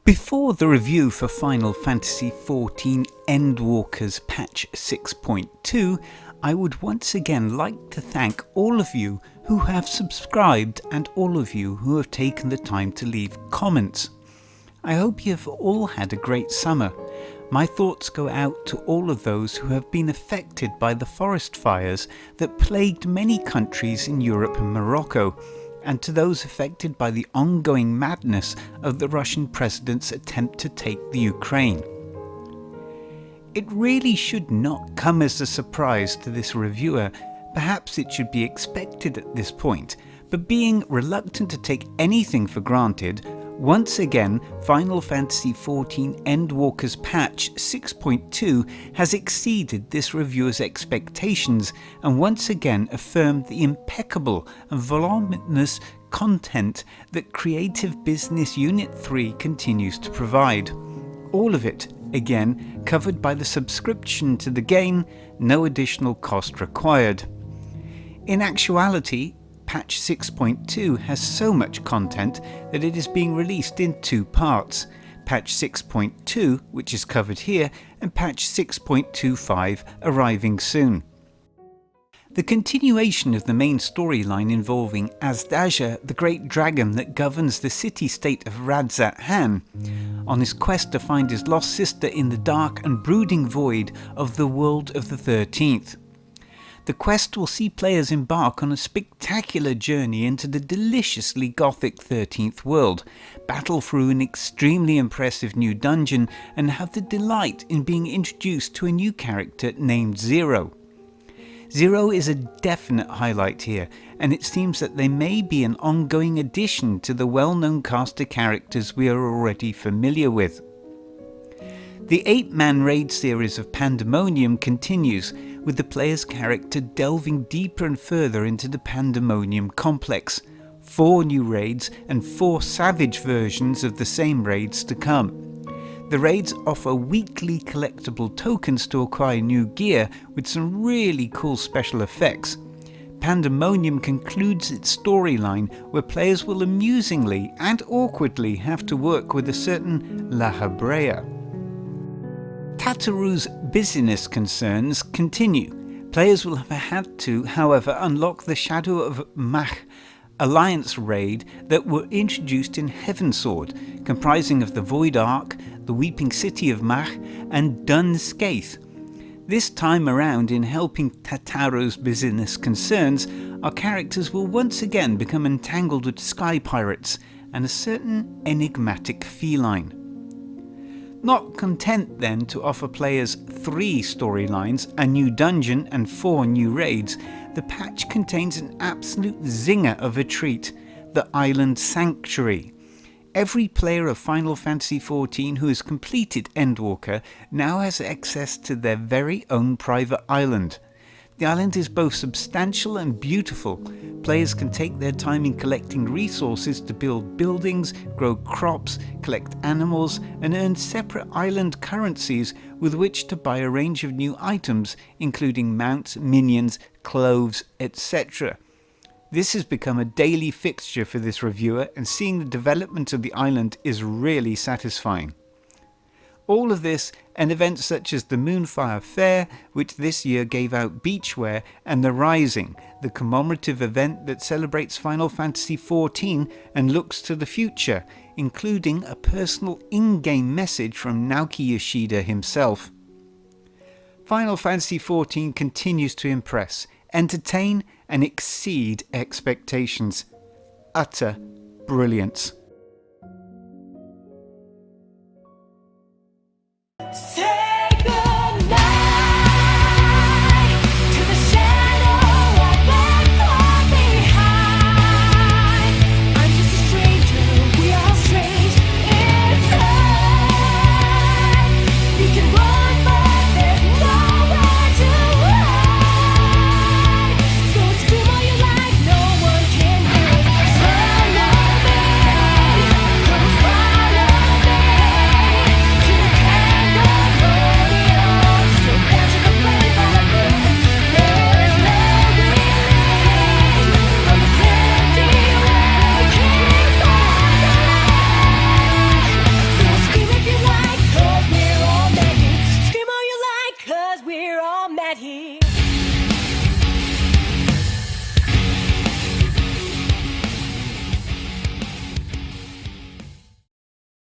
Before the review for Final Fantasy XIV Endwalker's patch 6.2, I would once again like to thank all of you who have subscribed and all of you who have taken the time to leave comments. I hope you have all had a great summer. My thoughts go out to all of those who have been affected by the forest fires that plagued many countries in Europe and Morocco, and to those affected by the ongoing madness of the Russian president's attempt to take the Ukraine. It really should not come as a surprise to this reviewer. Perhaps it should be expected at this point, but being reluctant to take anything for granted, once again Final Fantasy XIV Endwalker's patch 6.2 has exceeded this reviewer's expectations and once again affirmed the impeccable and voluminous content that Creative Business Unit 3 continues to provide. All of it, again, covered by the subscription to the game, no additional cost required. In actuality, Patch 6.2 has so much content that it is being released in two parts, Patch 6.2, which is covered here, and Patch 6.25 arriving soon. The continuation of the main storyline involving Azdaja, the great dragon that governs the city-state of Radzat Han, on his quest to find his lost sister in the dark and brooding void of the world of the 13th. The quest will see players embark on a spectacular journey into the deliciously gothic 13th world, battle through an extremely impressive new dungeon, and have the delight in being introduced to a new character named Zero. Zero is a definite highlight here, and it seems that they may be an ongoing addition to the well-known cast of characters we are already familiar with. The 8-man raid series of Pandemonium continues, with the player's character delving deeper and further into the Pandemonium complex. 4 new raids and 4 savage versions of the same raids to come. The raids offer weekly collectible tokens to acquire new gear with some really cool special effects. Pandemonium concludes its storyline where players will amusingly and awkwardly have to work with a certain La Habrea. Tataru's business concerns continue. Players will have had to, however, unlock the Shadow of Mach Alliance raid that were introduced in Heavensward, comprising of the Void Ark, the Weeping City of Mach, and Dun Scaith. This time around, in helping Tataru's business concerns, our characters will once again become entangled with sky pirates and a certain enigmatic feline. Not content then to offer players 3 storylines, a new dungeon and 4 new raids, the patch contains an absolute zinger of a treat, the Island Sanctuary. Every player of Final Fantasy XIV who has completed Endwalker now has access to their very own private island. The island is both substantial and beautiful. Players can take their time in collecting resources to build buildings, grow crops, collect animals, and earn separate island currencies with which to buy a range of new items, including mounts, minions, clothes, etc. This has become a daily fixture for this reviewer, and seeing the development of the island is really satisfying. All of this and events such as the Moonfire Fair, which this year gave out beachwear, and the Rising, the commemorative event that celebrates Final Fantasy XIV and looks to the future, including a personal in-game message from Naoki Yoshida himself. Final Fantasy XIV continues to impress, entertain and exceed expectations. Utter brilliance. Say